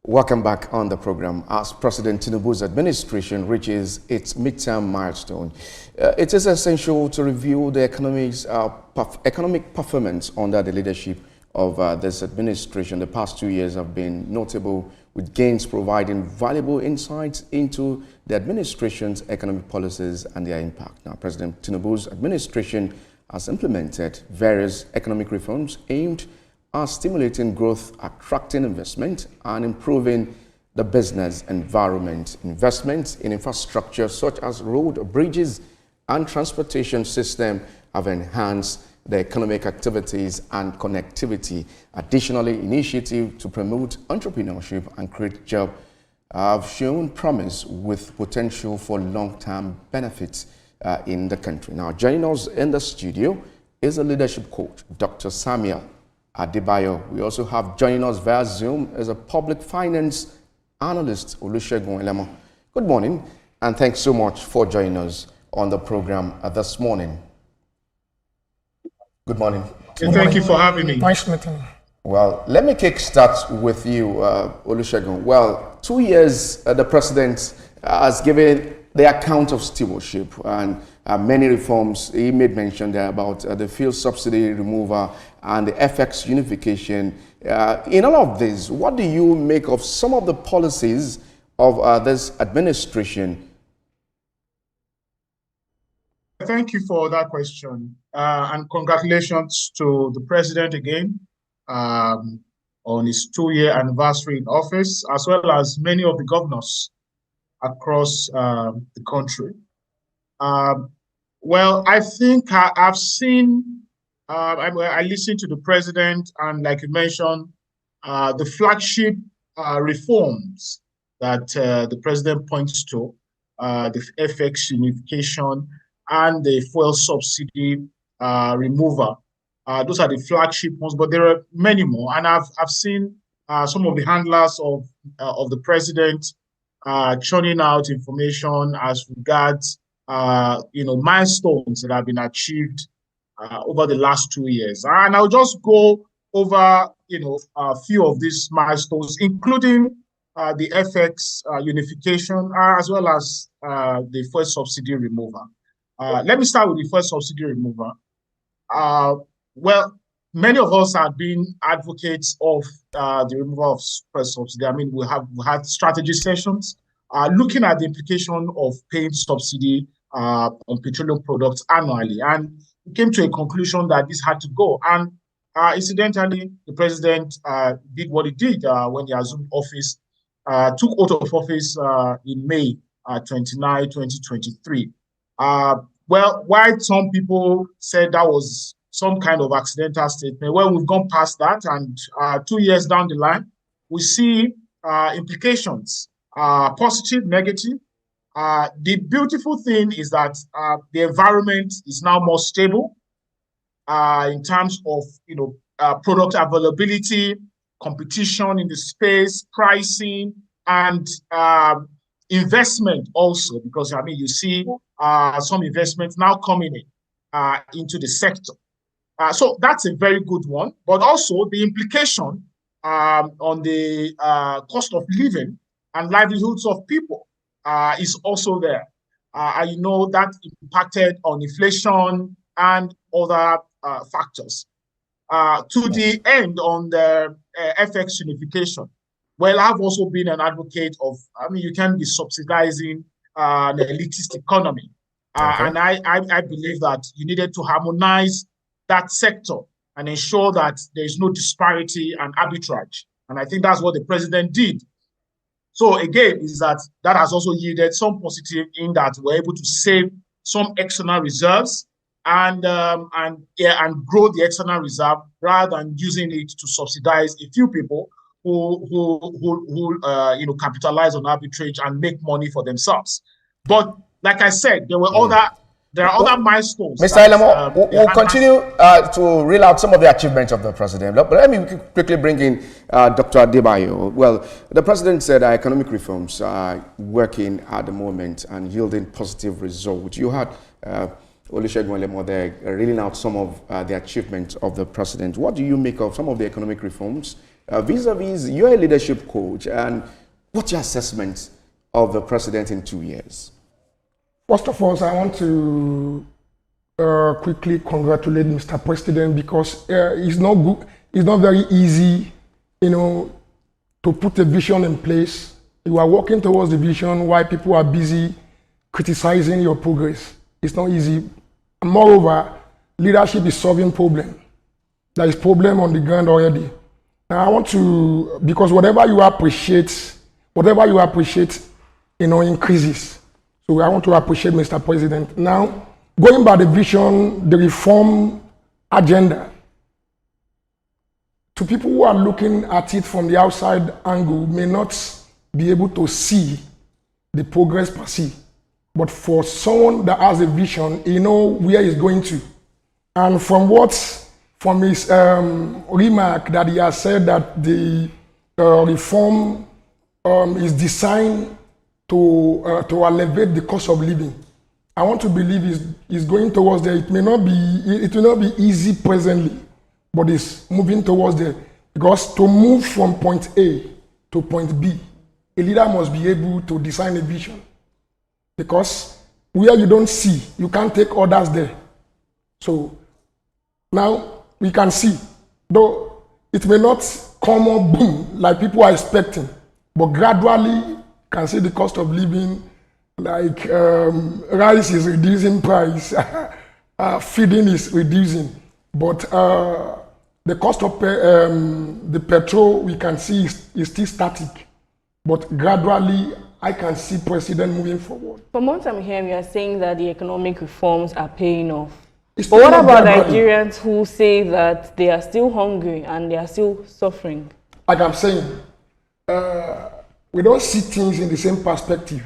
Welcome back on the program. As President Tinubu's administration reaches its midterm milestone, it is essential to review the economic performance under the leadership of this administration. The past 2 years have been notable, with gains providing valuable insights into the administration's economic policies and their impact. Now, President Tinubu's administration has implemented various economic reforms aimed are stimulating growth, attracting investment, and improving the business environment. Investments in infrastructure such as road, bridges, and transportation system have enhanced the economic activities and connectivity. Additionally, initiatives to promote entrepreneurship and create jobs have shown promise with potential for long-term benefits in the country. Now, joining us in the studio is a leadership coach, Dr. Samuel Adebayo. We also have joining us via Zoom as a public finance analyst, Olusegun Elemo. Good morning, and thanks so much for joining us on the program this morning. Good morning. Thank you for having me. Nice meeting you. Well, let me kickstart with you, Olusegun. Well, 2 years the president has given the account of stewardship and many reforms. He made mention there about the fuel subsidy removal and the FX unification. In all of this, what do you make of some of the policies of this administration? Thank you for that question, and congratulations to the president again on his 2-year anniversary in office, as well as many of the governors across the country. Well, I think I've seen, I listened to the president, and like you mentioned, the flagship reforms that the president points to, the FX unification and the fuel subsidy removal. Those are the flagship ones, but there are many more. And I've seen some of the handlers of the president churning out information as regards milestones that have been achieved over the last 2 years. And I'll just go over a few of these milestones, including the FX unification, as well as the fuel subsidy removal. Let me start with the fuel subsidy removal. Well, many of us have been advocates of the removal of fuel subsidy. I mean, we had strategy sessions looking at the implication of paying subsidy on petroleum products annually, and we came to a conclusion that this had to go. And incidentally, the president did what he did when he assumed office, took out of office in May 29, 2023. Well, while some people said that was some kind of accidental statement, well, we've gone past that, and 2 years down the line, we see implications, positive, negative. The beautiful thing is that the environment is now more stable in terms of product availability, competition in the space, pricing, and investment also, because I mean you see some investments now coming in into the sector. So that's a very good one, but also the implication on the cost of living and livelihoods of people is also there. And you know that impacted on inflation and other factors. To the end on the FX unification, well, I've also been an advocate of, I mean, you can be subsidizing an elitist economy. And I believe that you needed to harmonize that sector and ensure that there is no disparity and arbitrage. And I think that's what the president did. So again, is that has also yielded some positive in that we're able to save some external reserves and grow the external reserve rather than using it to subsidize a few people who capitalize on arbitrage and make money for themselves. But like I said, there are other milestones. Mr. Elemo, we'll continue to reel out some of the achievements of the president. But let me quickly bring in Dr. Adebayo. Well, the president said economic reforms are working at the moment and yielding positive results. You had Olusegun Elemo there reeling out some of the achievements of the president. What do you make of some of the economic reforms vis-a-vis, you're a leadership coach, and what's your assessment of the president in 2 years? First of all, I want to quickly congratulate Mr. President, because it's not good. It's not very easy, to put a vision in place. You are working towards the vision while people are busy criticizing your progress. It's not easy. And moreover, leadership is solving problem. There is problem on the ground already. Now I want to, because whatever you appreciate, increases. So I want to appreciate Mr. President. Now, going by the vision, the reform agenda, to people who are looking at it from the outside angle may not be able to see the progress per se. But for someone that has a vision, he knows where he's going to. And from his remark that he has said that the reform is designed to elevate the cost of living, I want to believe he's going towards there. It will not be easy presently, but it's moving towards there. Because to move from point A to point B, a leader must be able to design a vision. Because where you don't see, you can't take orders there. So now we can see, though it may not come up boom like people are expecting, but gradually you can see the cost of living, like rice is reducing price, feeding is reducing, but the cost of the petrol we can see is still static, but gradually I can see president moving forward. From what I'm hearing, you are saying that the economic reforms are paying off. But what about Nigerians who say that they are still hungry and they are still suffering? Like I'm saying, we don't see things in the same perspective.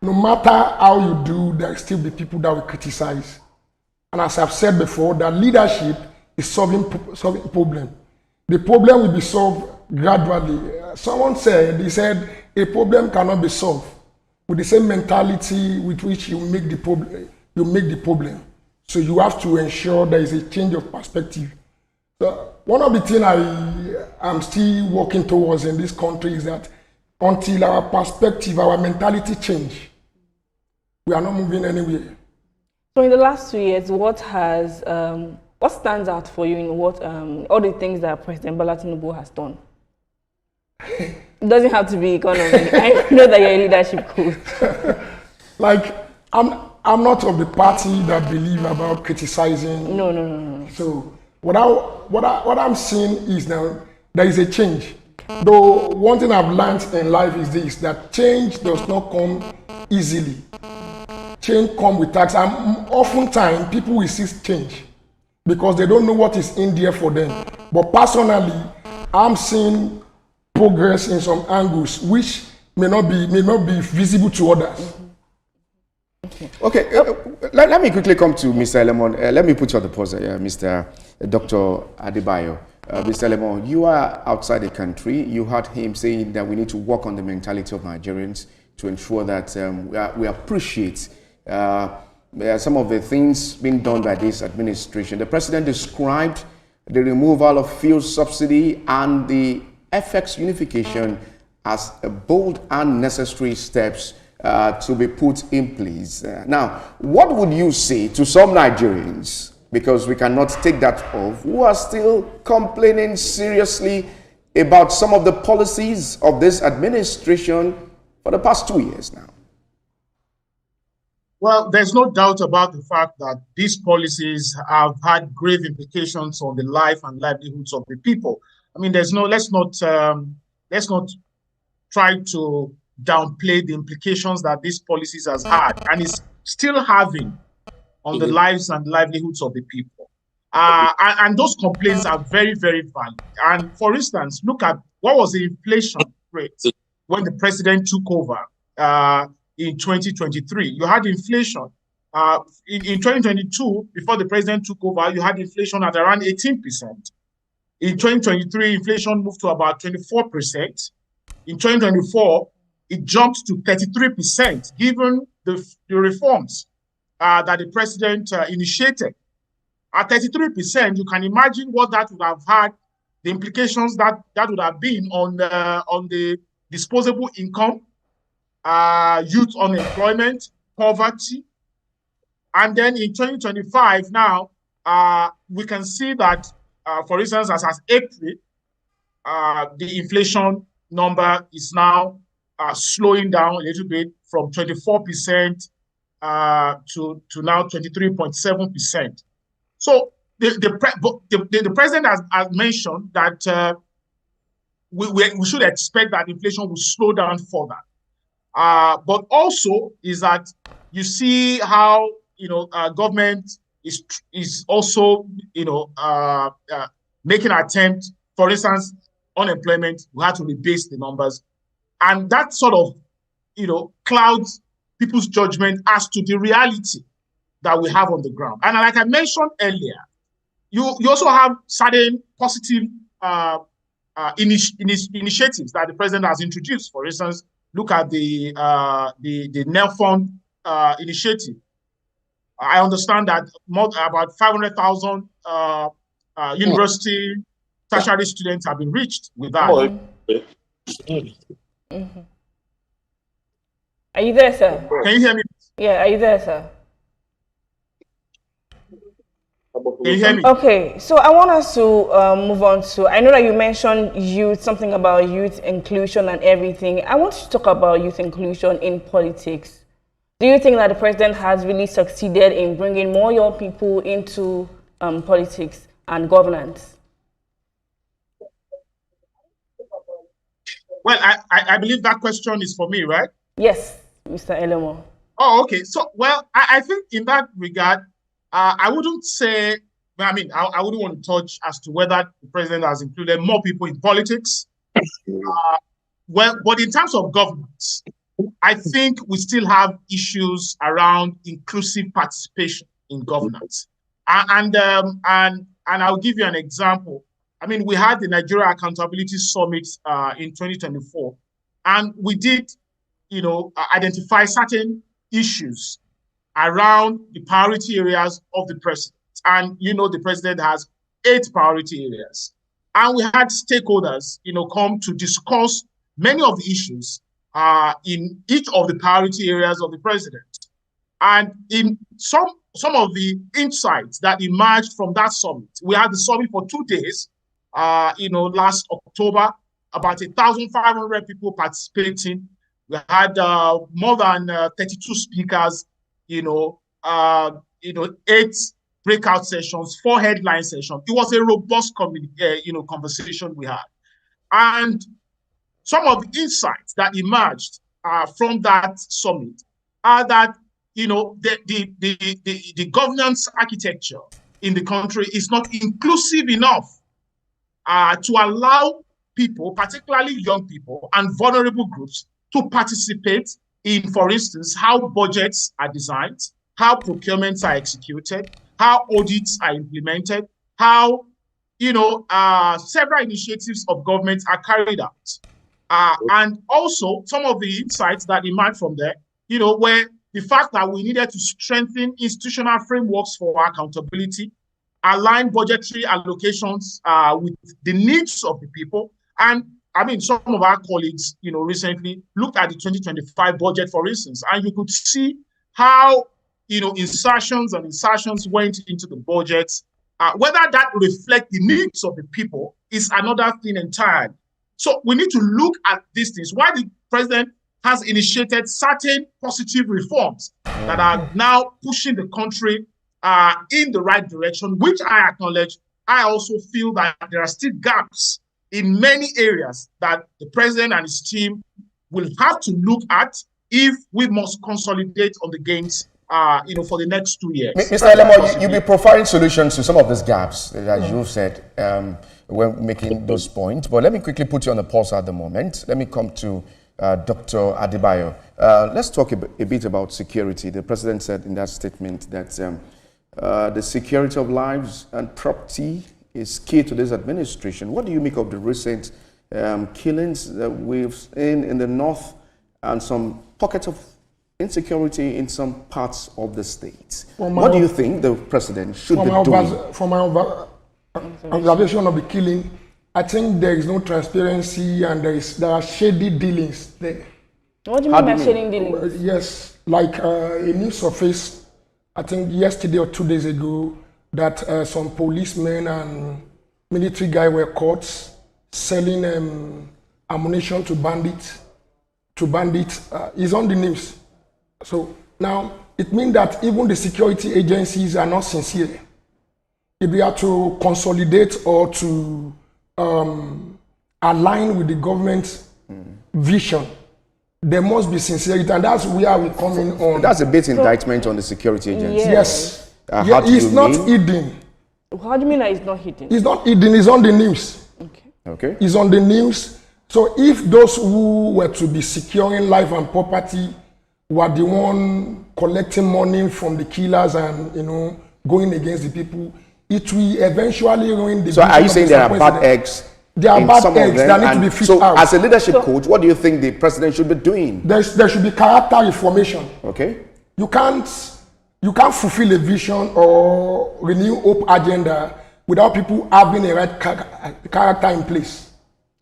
No matter how you do, there will still be people that will criticize. And as I've said before, that leadership is solving problem. The problem will be solved gradually. Someone said, a problem cannot be solved with the same mentality with which you make the problem. So you have to ensure there is a change of perspective. So one of the things I'm still working towards in this country is that until our perspective, our mentality change, we are not moving anywhere. So in the last 2 years, what stands out for you in all the things that President Bola Tinubu has done? It doesn't have to be economy. I know that you're a leadership coach. Like, I'm not of the party that believe about criticizing. No. So what I'm seeing is now there is a change. Though one thing I've learned in life is this, that change does not come easily. Change comes with tax. And oftentimes people will resist change because they don't know what is in there for them. But personally, I'm seeing progress in some angles which may not be visible to others. Okay, let me quickly come to Mr. Lemon. Let me put you on the pause here, Mr. Dr. Adebayo. Mr. Lemon, you are outside the country. You heard him saying that we need to work on the mentality of Nigerians to ensure that we appreciate some of the things being done by this administration. The president described the removal of fuel subsidy and the FX unification as a bold and necessary steps to be put in place. Now, what would you say to some Nigerians, because we cannot take that off, who are still complaining seriously about some of the policies of this administration for the past 2 years now? Well, there's no doubt about the fact that these policies have had grave implications on the life and livelihoods of the people. I mean, let's not try to downplay the implications that these policies has had and is still having on the lives and livelihoods of the people. And those complaints are very, very valid. And for instance, look at what was the inflation rate when the president took over in 2023. You had inflation. In 2022, before the president took over, you had inflation at around 18%. In 2023, inflation moved to about 24%. In 2024, it jumped to 33%, given the reforms that the president initiated. At 33%, you can imagine what that would have had the implications that would have been on the disposable income, youth unemployment, poverty. And then in 2025 now, we can see that, for instance, as April, the inflation number is now slowing down a little bit from 24% to now 23.7%. So the president has mentioned that we should expect that inflation will slow down further. But also is that you see how government is also making an attempt. For instance, unemployment, we had to rebase the numbers, and that sort of clouds people's judgment as to the reality that we have on the ground. And like I mentioned earlier, you also have certain positive initiatives that the president has introduced. For instance, look at the NEL initiative. I understand that about 500,000 university tertiary students have been reached with that. Mm-hmm. Are you there, sir? Can you hear me? Yeah, are you there, sir? Can you hear me? Okay, so I want us to move on to, I know that you mentioned youth, something about youth inclusion and everything. I want to talk about youth inclusion in politics. Do you think that the president has really succeeded in bringing more young people into politics and governance? Well, I believe that question is for me, right? Yes, Mr. Elemo. Oh, okay. So, well, I think in that regard, I wouldn't say, I wouldn't want to touch as to whether the president has included more people in politics. But in terms of governance, I think we still have issues around inclusive participation in governance. And I'll give you an example. We had the Nigeria Accountability Summit in 2024, and we did, identify certain issues around the priority areas of the president. And, the president has 8 priority areas. And we had stakeholders, come to discuss many of the issues in each of the priority areas of the president. And in some of the insights that emerged from that summit, we had the summit for 2 days, last October, about 1,500 people participating. We had more than 32 speakers, 8 breakout sessions, 4 headline sessions. It was a robust conversation we had. And some of the insights that emerged from that summit are that, the governance architecture in the country is not inclusive enough to allow people, particularly young people and vulnerable groups, to participate in, for instance, how budgets are designed, how procurements are executed, how audits are implemented, how, several initiatives of government are carried out. And also some of the insights that emerged from there, where the fact that we needed to strengthen institutional frameworks for accountability, align budgetary allocations with the needs of the people. And some of our colleagues, recently looked at the 2025 budget, for instance, and you could see how, insertions went into the budget. Whether that reflect the needs of the people is another thing entirely. So we need to look at these things. Why the president has initiated certain positive reforms that are now pushing the country in the right direction, which I acknowledge. I also feel that there are still gaps in many areas that the president and his team will have to look at if we must consolidate on the gains, for the next 2 years. Mr. Elemo, you'll be providing solutions to some of these gaps, as you've said, when making those points. But let me quickly put you on a pause at the moment. Let me come to Dr. Adebayo. Let's talk a bit about security. The president said in that statement that the security of lives and property is key to this administration. What do you make of the recent killings that we've seen in the north and some pockets of insecurity in some parts of the state? What do you think the president should be doing? From my observation of the killing, I think there is no transparency and there are shady dealings there. What do you mean by shady dealings? Yes, like a news surfaced, I think yesterday or 2 days ago, that some policemen and military guys were caught selling ammunition to bandits. It's on the news. So now it means that even the security agencies are not sincere. If we are to consolidate or to align with the government's vision, there must be sincerity, and that's where we come in on. That's a bit indictment on the security agency. Yes. It's not hidden. How do you mean that it's not hidden? It's not hidden, it's on the news. Okay. It's on the news. So if those who were to be securing life and property were the one collecting money from the killers and, going against the people, it will eventually ruin the. So are you saying there are bad eggs? There are bad eggs that need to be fished out. So as a leadership coach, what do you think the president should be doing? There should be character reformation. Okay. You can't fulfill a vision or renew hope agenda without people having a right character in place.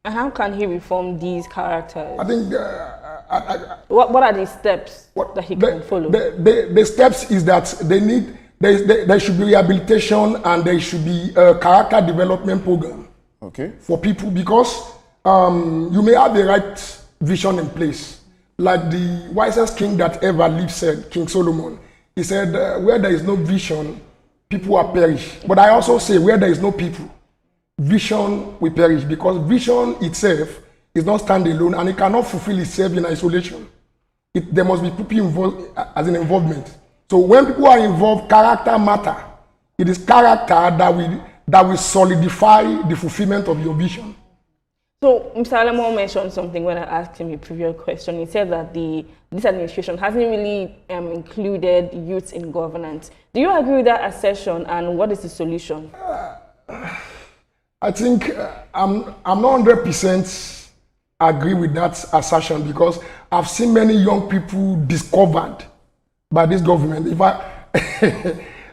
And how can he reform these characters? I think. What are the steps that he can follow? The steps is that there should be rehabilitation and there should be a character development program. Okay. For people, because you may have the right vision in place. Like the wisest king that ever lived said, King Solomon, he said, where there is no vision, people will perish. But I also say, where there is no people, vision will perish, because vision itself is not standalone and it cannot fulfill itself in isolation. There must be people involved as an involvement. So when people are involved, character matter. It is character that will solidify the fulfillment of your vision. So Mr. Alamo mentioned something when I asked him a previous question. He said that this administration hasn't really included youth in governance. Do you agree with that assertion, and what is the solution? I think I'm not 100% agree with that assertion, because I've seen many young people discovered by this government.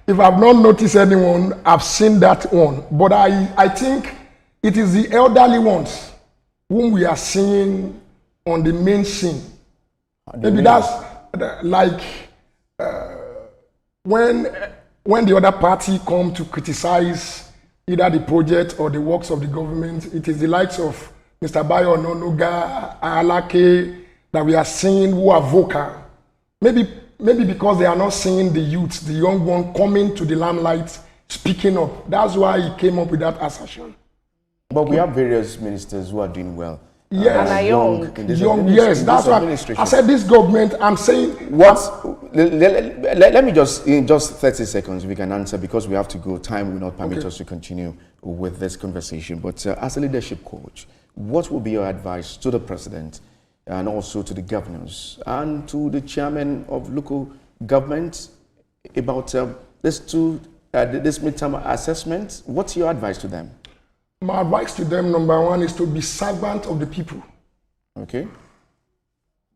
If I've not noticed anyone, I've seen that one. But I think it is the elderly ones whom we are seeing on the main scene. Maybe that's like when the other party come to criticize either the project or the works of the government, it is the likes of Mr. Bayo Ononuga, Alake, that we are seeing who are vocal. Maybe because they are not seeing the youth, the young one coming to the limelight, speaking up. That's why he came up with that assertion. But we have various ministers who are doing well. Yes, and young. Yes, that's why I said this government. I'm saying let me just in just 30 seconds we can answer, because we have to go. Time will not permit us to continue with this conversation. But as a leadership coach, what will be your advice to the president, and also to the governors and to the chairman of local governments about this midterm assessment? What's your advice to them? My advice to them, number one, is to be servant of the people. Okay.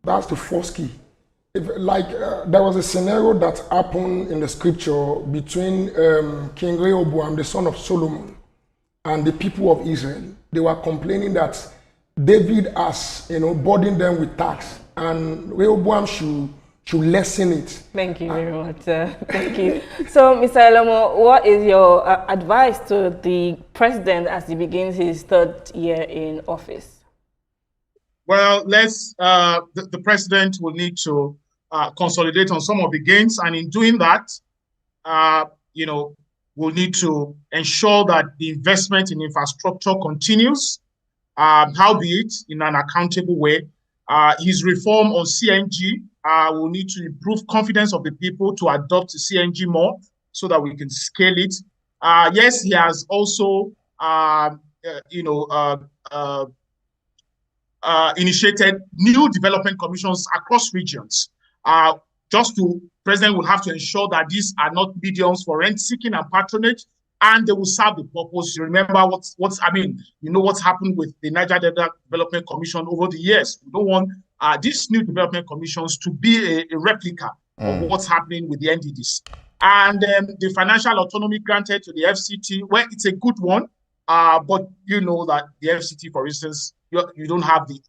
That's the first key. There was a scenario that happened in the scripture between King Rehoboam, the son of Solomon, and the people of Israel. They were complaining that David has, burdened them with tax, and Rehoboam should lessen it. Thank you very much. Thank you. So, Mr. Alamo, what is your advice to the president as he begins his third year in office? Well, the president will need to consolidate on some of the gains, and in doing that, we'll need to ensure that the investment in infrastructure continues, howbeit in an accountable way. His reform on CNG will need to improve confidence of the people to adopt CNG more, so that we can scale it. Yes, he has also, initiated new development commissions across regions. President will have to ensure that these are not mediums for rent seeking and patronage, and they will serve the purpose. You remember what's happened with the Niger Delta Development Commission over the years. We don't want these new development commissions to be a replica of what's happening with the NDDs. And the financial autonomy granted to the FCT, well, it's a good one. But you know that the FCT, for instance, you don't have the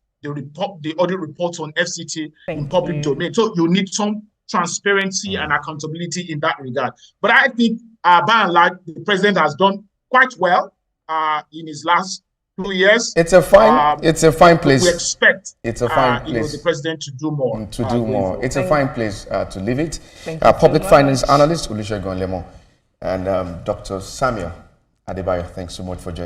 audit reports on FCT in public domain. So you need some transparency and accountability in that regard. But I think, by and large, the president has done quite well in his last 2 years. It's a fine place. We expect it's a fine place. The president to do more. It's a fine place to leave it. Public finance analyst Olusegun Lemon and Dr. Samuel Adebayo, thanks so much for joining.